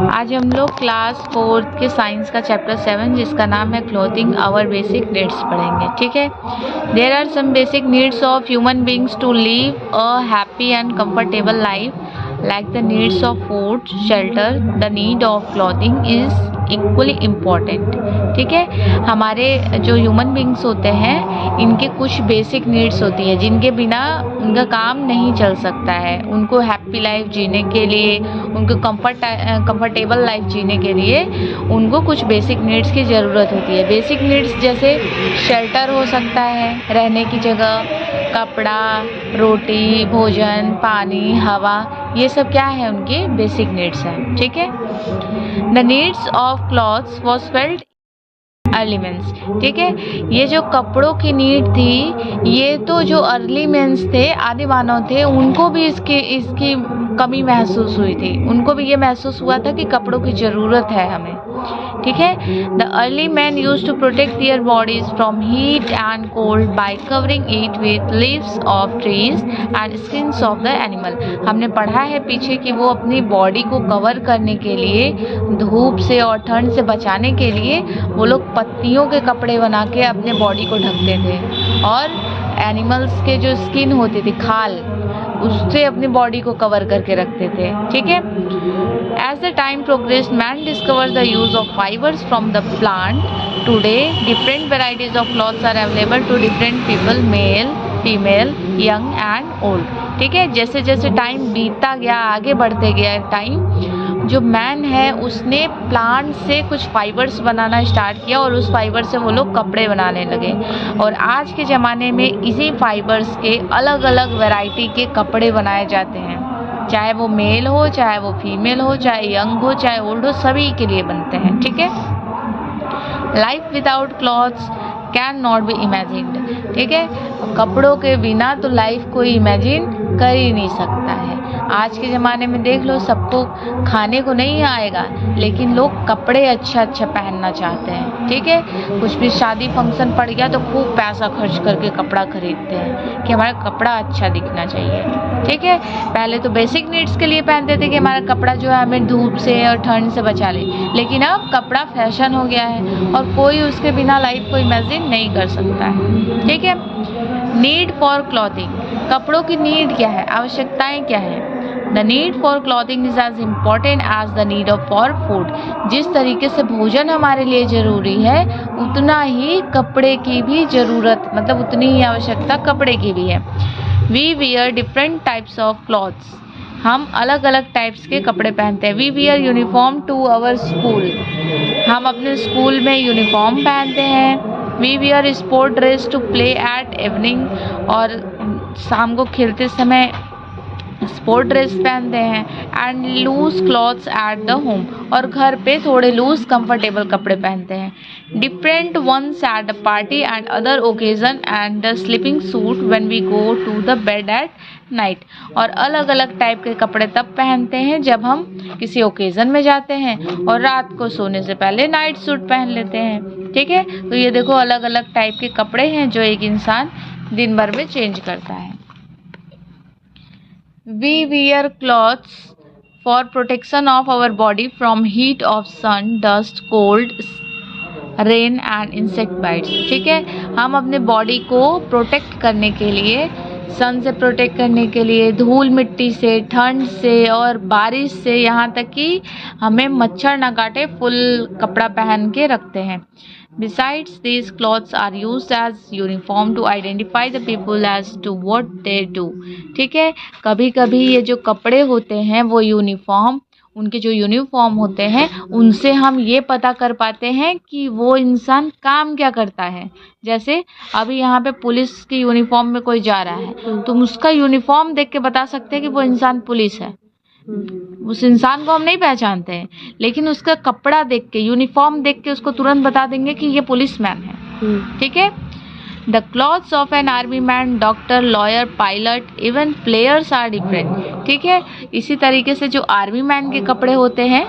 आज हम लोग क्लास 4th के साइंस का चैप्टर 7 जिसका नाम है क्लोथिंग आवर बेसिक नीड्स पढ़ेंगे। ठीक है। There are some basic needs of human beings to live a happy and comfortable life like the needs of food, shelter, the need of clothing is equally important। ठीक है। हमारे जो human beings होते हैं इनके कुछ बेसिक नीड्स होती है जिनके बिना उनका काम नहीं चल सकता है। उनको हैप्पी लाइफ जीने के लिए, उनको कंफर्टेबल लाइफ जीने के लिए उनको कुछ बेसिक नीड्स की ज़रूरत होती है। बेसिक नीड्स जैसे शेल्टर हो सकता है, रहने की जगह, कपड़ा, रोटी, भोजन, पानी, हवा, ये सब क्या है उनकी बेसिक नीड्स हैं। ठीक है। The needs of clothes was felt early mens. ठीक है। ये जो कपड़ों की नीड थी, ये तो जो अर्ली मेंस थे, आदि मानव थे, उनको भी इसकी कमी महसूस हुई थी। उनको भी ये महसूस हुआ था कि कपड़ों की ज़रूरत है हमें। ठीक है। The early man use to protect their bodies from heat and cold by covering it with leaves of trees and skins of the animal. हमने पढ़ा है पीछे कि वो अपनी बॉडी को कवर करने के लिए, धूप से और ठंड से बचाने के लिए वो लोग पत्तियों के कपड़े बना के अपने बॉडी को ढकते थे और एनिमल्स के जो स्किन होती थी, खाल, उससे अपनी बॉडी को कवर करके रखते थे। ठीक है। As the time progressed, man discovered the use of fibers from the plant. Today, different varieties of cloths are available to different people, male, female, young and old. ठीक है। जैसे जैसे टाइम बीतता गया, आगे बढ़ते गया टाइम, जो मैन है उसने प्लांट से कुछ फाइबर्स बनाना स्टार्ट किया और उस फाइबर से वो लोग कपड़े बनाने लगे। और आज के ज़माने में इसी फाइबर्स के अलग अलग वैरायटी के कपड़े बनाए जाते हैं, चाहे वो मेल हो, चाहे वो फीमेल हो, चाहे यंग हो, चाहे ओल्ड हो, सभी के लिए बनते हैं। ठीक है। Life without clothes can not be imagined. ठीक है। कपड़ों के बिना तो लाइफ कोई इमेजिन कर ही नहीं सकता है। आज के ज़माने में देख लो, सबको खाने को नहीं आएगा लेकिन लोग कपड़े अच्छा पहनना चाहते हैं। ठीक है। कुछ भी शादी फंक्शन पड़ गया तो खूब पैसा खर्च करके कपड़ा खरीदते हैं कि हमारा कपड़ा अच्छा दिखना चाहिए। ठीक है। पहले तो बेसिक नीड्स के लिए पहनते थे कि हमारा कपड़ा जो है हमें धूप से और ठंड से बचा ले, लेकिन अब कपड़ा फैशन हो गया है और कोई उसके बिना लाइफ को इमेजिन नहीं कर सकता है। ठीक है। नीड फॉर क्लॉथिंग, कपड़ों की नीड क्या है, आवश्यकताएं क्या है। The need for clothing is as important as the need of for food. जिस तरीके से भोजन हमारे लिए ज़रूरी है उतना ही कपड़े की भी ज़रूरत, मतलब उतनी ही आवश्यकता कपड़े की भी है। We wear different types of clothes, हम अलग अलग टाइप्स के कपड़े पहनते हैं। We wear uniform to our school, हम अपने स्कूल में यूनिफॉर्म पहनते हैं। We wear sport dress to play at evening, और शाम को खेलते समय स्पोर्ट ड्रेस पहनते हैं। And loose clothes at the home, और घर पे थोड़े लूज कंफर्टेबल कपड़े पहनते हैं। Different ones at the party and other occasion and the sleeping suit when we go to the bed at night, और अलग अलग टाइप के कपड़े तब पहनते हैं जब हम किसी ओकेजन में जाते हैं, और रात को सोने से पहले नाइट सूट पहन लेते हैं। ठीक है। तो ये देखो अलग अलग टाइप के कपड़े हैं जो एक इंसान दिन भर में चेंज करता है। We wear clothes for protection of our body from heat of sun, dust, cold, rain and insect bites। ठीक है। हम अपने बॉडी को प्रोटेक्ट करने के लिए, सन से प्रोटेक्ट करने के लिए, धूल मिट्टी से, ठंड से और बारिश से, यहाँ तक कि हमें मच्छर ना काटे, फुल कपड़ा पहन के रखते हैं। Besides, these clothes are used as uniform to identify the people as to what they do। ठीक है। कभी कभी ये जो कपड़े होते हैं वो यूनिफॉर्म, उनके जो यूनिफॉर्म होते हैं उनसे हम ये पता कर पाते हैं कि वो इंसान काम क्या करता है। जैसे अभी यहाँ पे पुलिस की यूनिफॉर्म में कोई जा रहा है, तुम उसका यूनिफॉर्म देख के बता सकते हैं कि वो इंसान पुलिस है। उस इंसान को हम नहीं पहचानते हैं, लेकिन उसका कपड़ा देख के, यूनिफॉर्म देख के उसको तुरंत बता देंगे कि ये पुलिस मैन है। ठीक है। The clothes of an army man, doctor, lawyer, pilot, even players are different. ठीक है। इसी तरीके से जो आर्मी मैन के कपड़े होते हैं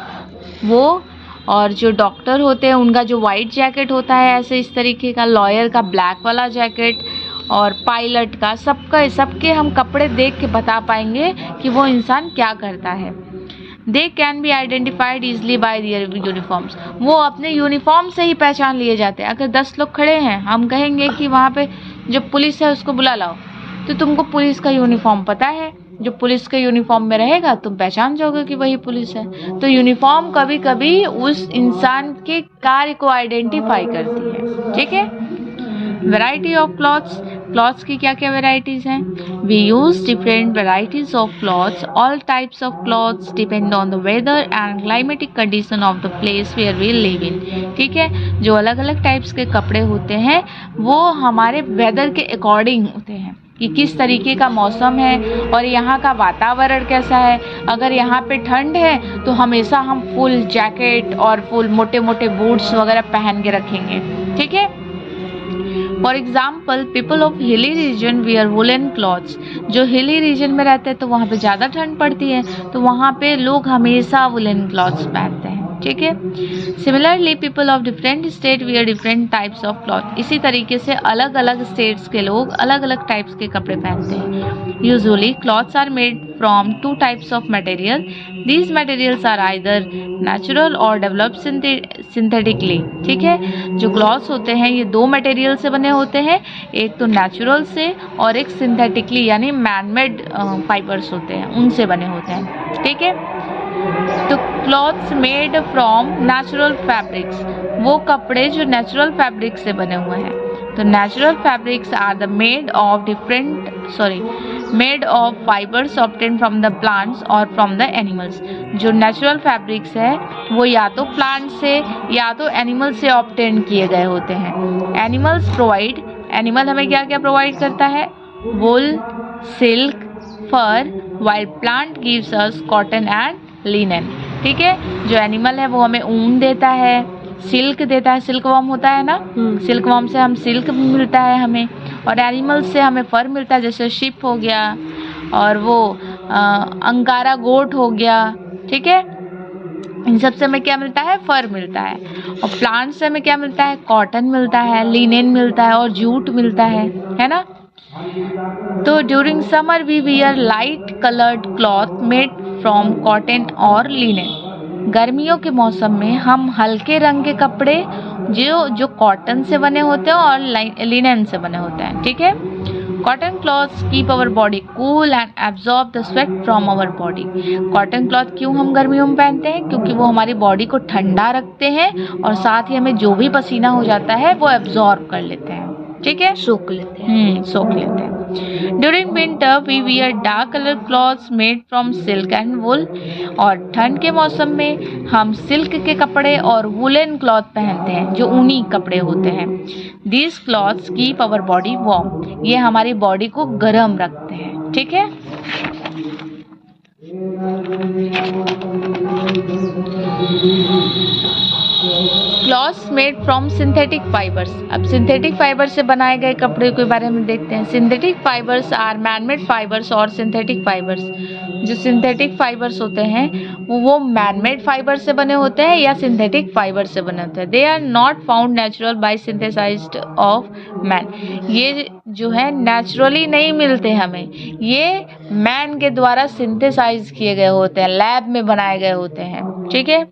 वो, और जो डॉक्टर होते हैं उनका जो वाइट जैकेट होता है ऐसे इस तरीके का, लॉयर का ब्लैक वाला जैकेट, और पायलट का, सबके हम कपड़े देख के बता पाएंगे कि वो इंसान क्या करता है। They can be identified easily bye there uniforms, वो अपने यूनिफॉर्म से ही पहचान लिए जाते हैं। अगर 10 लोग खड़े हैं, हम कहेंगे कि वहाँ पे जो पुलिस है उसको बुला लाओ, तो तुमको पुलिस का यूनिफॉर्म पता है, जो पुलिस के यूनिफॉर्म में रहेगा तुम पहचान जाओगे कि वही पुलिस है। तो यूनिफॉर्म कभी कभी उस इंसान के कार्य को आइडेंटिफाई करती है, ठीक है। वैरायटी ऑफ क्लॉथ्स, क्लॉथ्स की क्या क्या वेराइटीज हैं? We use different varieties of clothes, all types of clothes depend on the weather and climatic condition of the place where we live in, ठीक है। जो अलग अलग टाइप्स के कपड़े होते हैं वो हमारे वेदर के अकॉर्डिंग होते हैं कि किस तरीके का मौसम है और यहाँ का वातावरण कैसा है। अगर यहाँ पे ठंड है तो हमेशा हम फुल जैकेट और फुल मोटे मोटे बूट्स वगैरह पहन के रखेंगे, ठीक है। For example people of hilly region wear woollen clothes, जो हिली रीजन में रहते हैं तो वहाँ पे ज़्यादा ठंड पड़ती है, तो वहाँ पे लोग हमेशा वुलन क्लॉथ्स पहनते हैं, ठीक है। Similarly people of different state wear different types of cloth, इसी तरीके से अलग अलग स्टेट्स के लोग अलग अलग टाइप्स के कपड़े पहनते हैं। Usually clothes are made from 2 types of material, these materials are either natural और डेवलप्ड सिंथेटिकली, ठीक है। जो क्लॉथ्स होते हैं ये 2 मटेरियल से बने होते हैं, एक तो नेचुरल से और एक सिंथेटिकली यानी मैनमेड फाइबर्स होते हैं, उनसे बने होते हैं, ठीक है। तो clothes made from natural fabrics, वो कपड़े जो नेचुरल फैब्रिक से बने हुए हैं। तो natural fabrics are the made of fibres obtained from the plants और फ्रॉम द एनिमल्स। जो नेचुरल फैब्रिक्स है वो या तो प्लांट से या तो एनिमल से ऑब्टेन किए गए होते हैं। एनिमल्स प्रोवाइड, एनिमल हमें क्या क्या प्रोवाइड करता है? Wool, silk, fur, while plant gives us cotton and linen, ठीक है। जो एनिमल है वो हमें ऊन देता है, सिल्क देता है, सिल्क वॉर्म होता है ना, सिल्क वॉर्म से हम सिल्क मिलता है हमें, और एनिमल से हमें फर मिलता है, जैसे शिप हो गया और वो अंगारा गोट हो गया, ठीक है। इन सब से हमें क्या मिलता है? फर मिलता है। और प्लांट से हमें क्या मिलता है? कॉटन मिलता है, लिनेन मिलता है और जूट मिलता है ना। तो during summer we wear light coloured cloth made from cotton और लिनेन। गर्मियों के मौसम में हम हल्के रंग के कपड़े जो कॉटन से बने होते हैं और लिनेन से बने होते हैं, ठीक है। Cotton clothes keep our body cool and absorb the sweat from our body. Cotton cloth क्यों हम गर्मियों में पहनते हैं? क्योंकि वो हमारी बॉडी को ठंडा रखते हैं और साथ ही हमें जो भी पसीना हो जाता है वो एब्जॉर्ब कर लेते हैं, ठीक है, सोख लेते हैं। During winter we wear dark colour clothes made from silk and wool. और ठंड के मौसम में हम सिल्क के कपड़े और वुलन क्लॉथ पहनते हैं जो ऊनी कपड़े होते हैं। These clothes keep our body warm, ये हमारी बॉडी को गर्म रखते हैं, ठीक है। Clothes made from synthetic fibres. अब सिंथेटिक फाइबर से बनाए गए कपड़े के बारे में देखते हैं। Synthetic fibres are manmade fibres और सिंथेटिक फाइबर्स। जो सिंथेटिक फाइबर्स होते हैं वो मैनमेड फाइबर से बने होते हैं या सिंथेटिक फाइबर से बने होते हैं। They are not found natural by synthesised of man. ये जो है नेचुरली नहीं मिलते हमें, ये मैन के द्वारा सिंथेसाइज किए गए होते हैं, लैब में बनाए गए होते हैं, ठीक है।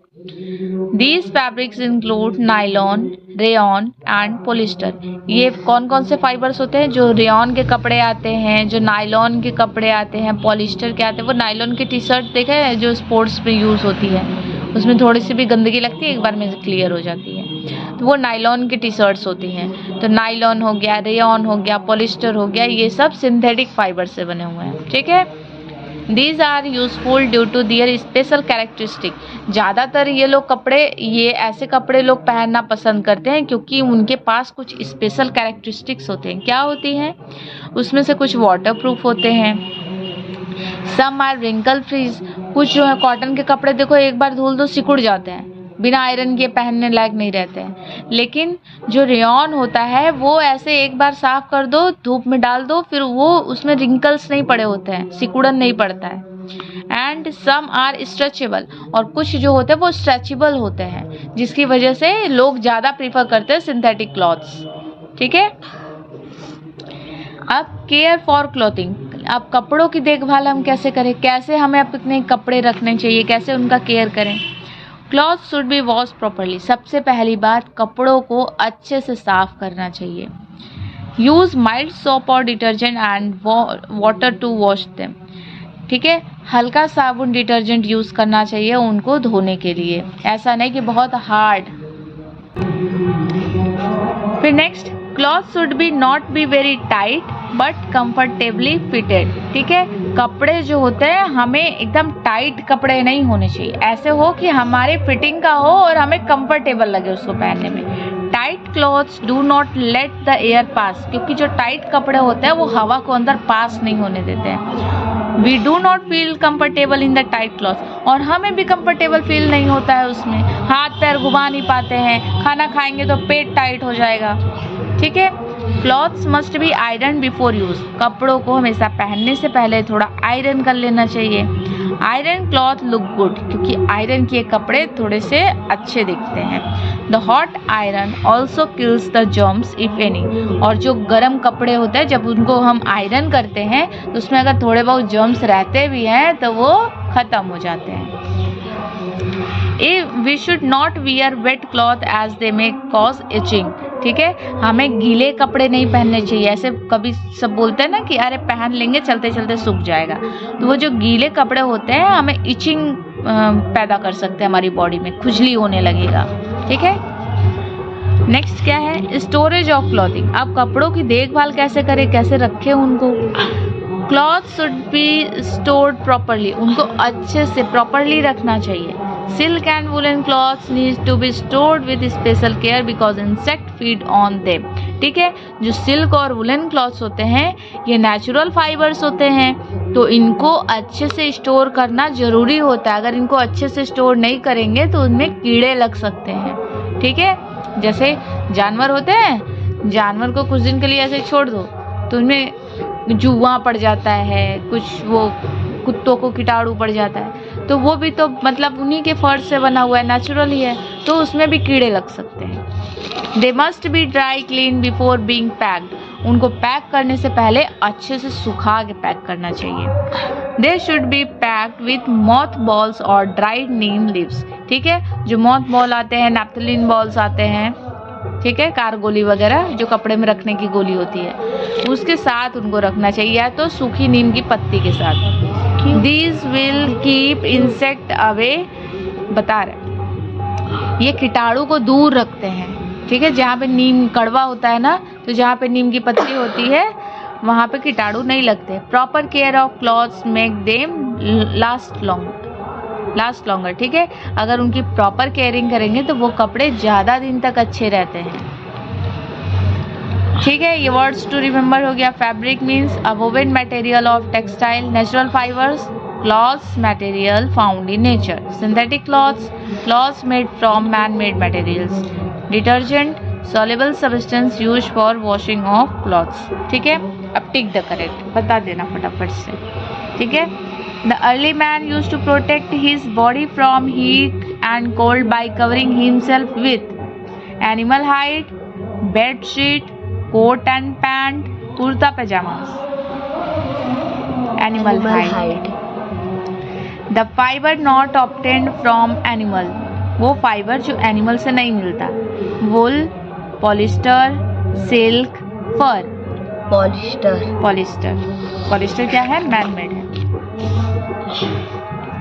These fabrics include nylon, rayon and polyester। ये कौन कौन से फाइबर्स होते हैं? जो रेयन के कपड़े आते हैं, जो नायलॉन के कपड़े आते हैं, पॉलिस्टर के आते हैं। वो नायलॉन की टी शर्ट देखे हैं जो स्पोर्ट्स में यूज़ होती है, उसमें थोड़ी सी भी गंदगी लगती है एक बार में क्लियर हो जाती है, तो वो नायलॉन की टी शर्ट्स होती हैं। तो नायलॉन हो गया, रेयन हो गया, पॉलिस्टर हो गया, ये सब सिंथेटिक फाइबर से बने हुए हैं, ठीक है। These are useful due to their special characteristic। ज़्यादातर ये लोग कपड़े, ये ऐसे कपड़े लोग पहनना पसंद करते हैं क्योंकि उनके पास कुछ स्पेशल कैरेक्टरिस्टिक्स होते हैं। क्या होती हैं? उसमें से कुछ वाटर प्रूफ होते हैं, सम आर रिंकल फ्रीज। कुछ जो है कॉटन के कपड़े देखो एक बार धुल दो सिकुड़ जाते हैं, बिना आयरन के पहनने लायक नहीं रहते हैं। लेकिन जो रेयन होता है वो ऐसे एक बार साफ कर दो, धूप में डाल दो, फिर वो उसमें रिंकल्स नहीं पड़े होते हैं, सिकुड़न नहीं पड़ता है। एंड सम आर स्ट्रेचेबल, और कुछ जो होते हैं वो स्ट्रेचेबल होते हैं, जिसकी वजह से लोग ज़्यादा प्रीफर करते हैं सिंथेटिक क्लॉथ्स, ठीक है। अब केयर फॉर क्लॉथिंग, अब कपड़ों की देखभाल हम कैसे करें, कैसे हमें अपने कपड़े रखने चाहिए, कैसे उनका केयर करें। Cloth should be wash properly. सबसे पहली बात, कपड़ों को अच्छे से साफ करना चाहिए। यूज माइल्ड सोप और detergent and water to wash them. ठीक है, हल्का साबुन डिटर्जेंट यूज करना चाहिए उनको धोने के लिए, ऐसा नहीं कि बहुत हार्ड। फिर next, cloth should B not be very tight but comfortably fitted. ठीक है, कपड़े जो होते हैं हमें एकदम टाइट कपड़े नहीं होने चाहिए, ऐसे हो कि हमारे फिटिंग का हो और हमें कंफर्टेबल लगे उसको पहनने में। Tight clothes do not let the air pass, क्योंकि जो टाइट कपड़े होते हैं वो हवा को अंदर पास नहीं होने देते हैं। We do not feel comfortable in the tight cloth, और हमें भी कंफर्टेबल फील नहीं होता है उसमें, हाथ पैर घुमा नहीं पाते हैं, खाना खाएंगे तो पेट टाइट हो जाएगा। ठीक है, clothes must be iron before use. कपड़ों को हमेशा पहनने से पहले थोड़ा आयरन कर लेना चाहिए। आयरन क्लॉथ लुक गुड, क्योंकि आयरन किए कपड़े थोड़े से अच्छे दिखते हैं। The hot iron also kills the germs if any. और जो गर्म कपड़े होते हैं जब उनको हम आयरन करते हैं तो उसमें अगर थोड़े बहुत जर्म्स रहते भी हैं तो वो खत्म हो जाते हैं। We should not wear wet cloth as they may cause itching. ठीक है, हमें गीले कपड़े नहीं पहनने चाहिए। ऐसे कभी सब बोलते हैं ना कि अरे पहन लेंगे चलते चलते सूख जाएगा, तो वो जो गीले कपड़े होते हैं हमें इचिंग पैदा कर सकते हैं, हमारी बॉडी में खुजली होने लगेगा। ठीक है, नेक्स्ट क्या है, स्टोरेज ऑफ क्लॉथिंग। अब कपड़ों की देखभाल कैसे करें, कैसे रखें उनको। Cloth should be stored properly, उनको अच्छे से प्रॉपरली रखना चाहिए। Silk and woollen clothes need to be stored with special care because insect feed on them. ठीक है, जो सिल्क और वुलन क्लॉथ्स होते हैं ये नेचुरल फाइबर्स होते हैं, तो इनको अच्छे से स्टोर करना जरूरी होता है। अगर इनको अच्छे से स्टोर नहीं करेंगे तो उनमें कीड़े लग सकते हैं। ठीक है, जैसे जानवर होते हैं, जानवर को कुछ दिन के लिए ऐसे छोड़ दो तो उनमें जुआ पड़ जाता है, कुछ वो कुत्तों को कीटाणु पड़ जाता है, तो वो भी तो मतलब उन्हीं के फर से बना हुआ है, नेचुरल ही है, तो उसमें भी कीड़े लग सकते हैं। They must be dry clean before being packed. उनको पैक करने से पहले अच्छे से सुखा के पैक करना चाहिए। They should be packed with moth balls और ड्राइड नीम लीव्स। ठीक है, जो मॉथ बॉल आते हैं, नैप्थलीन बॉल्स आते हैं, ठीक है, कार गोली वगैरह जो कपड़े में रखने की गोली होती है, उसके साथ उनको रखना चाहिए, या तो सूखी नीम की पत्ती के साथ। These will keep insect away, बता रहे ये कीटाणु को दूर रखते हैं। ठीक है, जहाँ पे नीम कड़वा होता है ना, तो जहाँ पे नीम की पत्ती होती है वहाँ पे कीटाणु नहीं लगते। Proper care of clothes make them last longer. ठीक है, अगर उनकी प्रॉपर केयरिंग करेंगे तो वो कपड़े ज़्यादा दिन तक अच्छे रहते हैं। ठीक है, ये वर्ड्स टू रिमेंबर हो गया। Fabric means a woven material of textile, natural fibres, clothes material found in nature, synthetic clothes made from man made materials, detergent, soluble substance used for washing of clothes. ठीक है, अब tick the correct बता देना फटाफट से। ठीक है, the early man used to protect his body from heat and cold by covering himself with animal hide, bedsheet, coat and pant, kurta pyjamas, animal hide. The fibre not obtained from animal, वो fibre जो animal से नहीं मिलता। Wool, polyester, silk, fur. Polyester क्या है, man made है।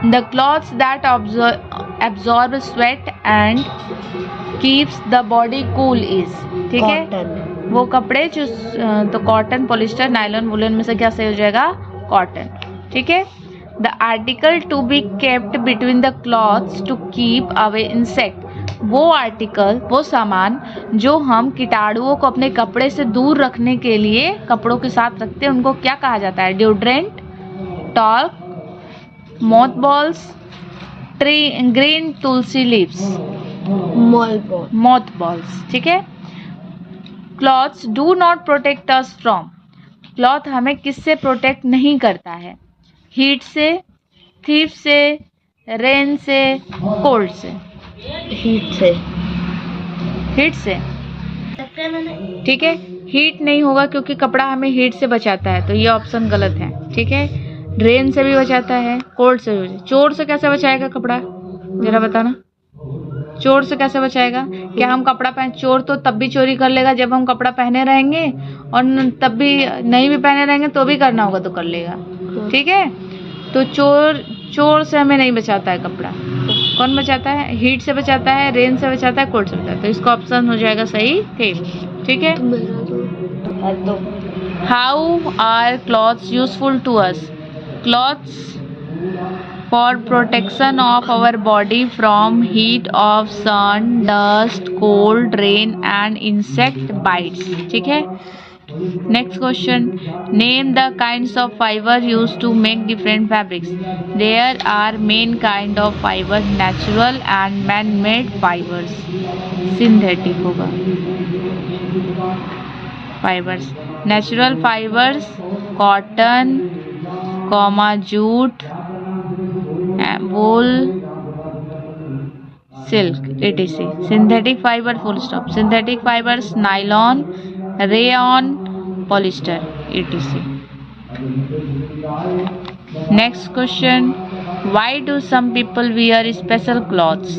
The clothes that absorb sweat and keeps the body cool is, ठीक है, वो कपड़े जो तो कॉटन, पॉलिस्टर, नायलॉन, वुलन में से क्या सही हो जाएगा, कॉटन। ठीक है, the article to be kept between the clothes to keep away insect, वो आर्टिकल, वो सामान जो हम कीटाणुओं को अपने कपड़े से दूर रखने के लिए कपड़ों के साथ रखते हैं, उनको क्या कहा जाता है, deodorant, talc, moth balls, green tulsi leaves, moth balls. ठीक है, clothes do not protect us from, cloth हमें किससे प्रोटेक्ट नहीं करता है, हीट से, थीफ से, रेन से, कोल्ड से। हीट से। ठीक है, हीट नहीं होगा क्योंकि कपड़ा हमें हीट से बचाता है, तो ये ऑप्शन गलत है। ठीक है, रेन से भी बचाता है, कोल्ड से भी। चोर से कैसे बचाएगा कपड़ा, जरा बताना। चोर से कैसे बचाएगा? क्या हम कपड़ा पहन, चोर तो तब भी चोरी कर लेगा जब हम कपड़ा पहने रहेंगे, और तब भी नहीं भी पहने रहेंगे तो भी करना होगा तो कर लेगा। ठीक है, तो चोर से हमें नहीं बचाता है कपड़ा। कौन बचाता है? हीट से बचाता है, रेन से बचाता है, कोल्ड से बचाता है। तो इसका ऑप्शन हो जाएगा सही टेबल। ठीक है, how are clothes useful to us? Clothes for protection of our body from heat of sun, dust, cold, rain and insect bites. ठीक है, next question, name the kinds of fiber used to make different fabrics. There are main kind of fiber, natural and man-made fibers. Synthetic होगा fibers. Natural fibers cotton, jute, wool, silk, etc. Synthetic fiber full stop. Synthetic fibers nylon, rayon, polyester, etc. Next question, why do some people wear special clothes?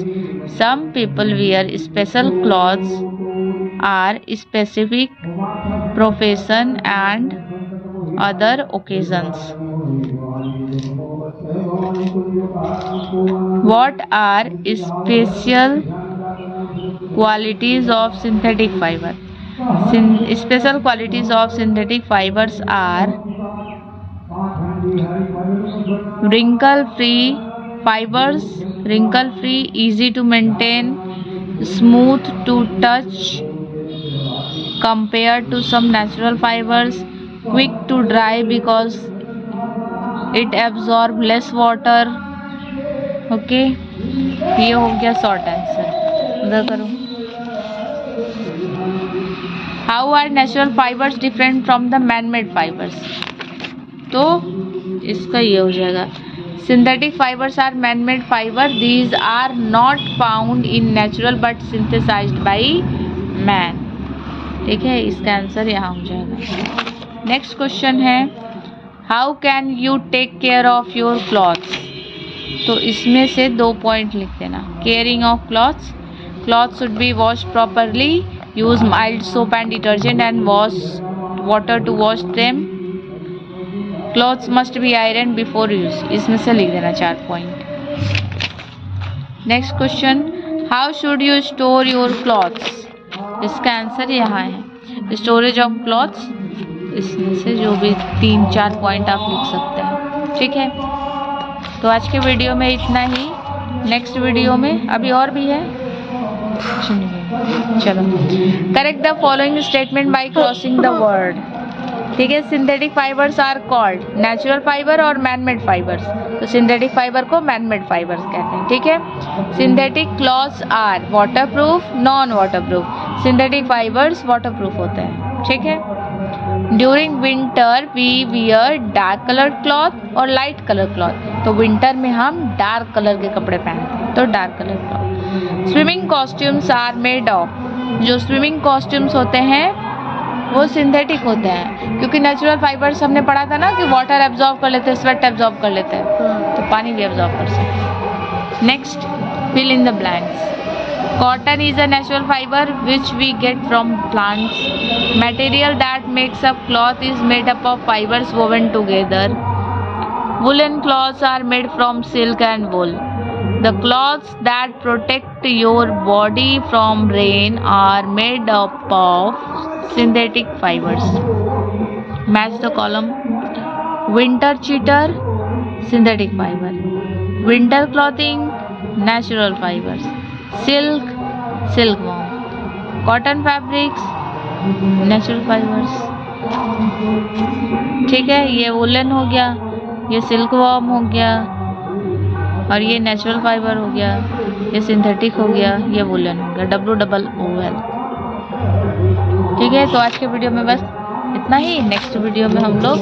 Some people wear special clothes are specific profession and other occasions. What are special qualities of synthetic fiber? Special qualities of synthetic fibers are wrinkle-free fibers, wrinkle-free, easy to maintain, smooth to touch compared to some natural fibers, quick to dry because it absorb less water. Okay, ये हो गया short answer. उधर करो। How are natural fibres different from the man made fibres? तो इसका ये हो जाएगा, synthetic fibres are man made fibre, these are not found in natural but synthesised by man. ठीक है, इसका आंसर यहाँ हो जाएगा। नेक्स्ट क्वेश्चन है, how can you take care of your clothes? तो इसमें से 2 पॉइंट लिख देना। Caring of clothes, clothes should be wash properly, use mild soap and detergent and wash water to wash them, clothes must be iron before use. इसमें से लिख देना 4 point. Next question, how should you store your clothes? इसका answer यहाँ है, storage of clothes. इसमें से जो भी 3-4 पॉइंट आप लिख सकते हैं। ठीक है, तो आज के वीडियो में इतना ही। नेक्स्ट वीडियो में अभी और भी है, चलो। Correct the following statement by crossing the word. ठीक है, synthetic fibres are called natural fibre और मैन मेड फाइबर्स। तो सिंथेटिक फाइबर को मैन मेड फाइबर्स कहते हैं। ठीक है, synthetic clothes are waterproof, non waterproof. Synthetic fibres waterproof होते हैं। ठीक है, during winter we wear dark colour cloth और लाइट कलर क्लॉथ। तो विंटर में हम डार्क कलर के कपड़े पहनते हैं, तो dark colour cloth. Swimming costumes are made of, जो स्विमिंग कॉस्ट्यूम्स होते हैं वो सिंथेटिक होते हैं, क्योंकि नेचुरल फाइबर्स हमने पढ़ा था ना कि वाटर एब्जॉर्ब कर लेते हैं, स्वेट एब्जॉर्ब कर लेते हैं, तो पानी भी एब्जॉर्ब कर सकते हैं। Next, fill in the blanks. Cotton is a natural fiber which we get from plants. Material that makes up cloth is made up of fibers woven together. Woolen cloths are made from silk and wool. The cloths that protect your body from rain are made up of synthetic fibers. Match the column. Winter cheater, synthetic fiber. Winter clothing, natural fibers. Silk, silkworm. Cotton fabrics, natural fibers. ठीक है, ये woollen हो गया, ये silkworm हो गया, और ये नेचुरल फाइबर हो गया, ये सिंथेटिक हो गया, ये वुलन हो गया, WOOL। ठीक है, तो आज के वीडियो में बस इतना ही। नेक्स्ट वीडियो में हम लोग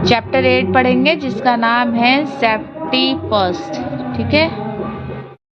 चैप्टर 8 पढ़ेंगे, जिसका नाम है सेफ्टी फर्स्ट। ठीक है।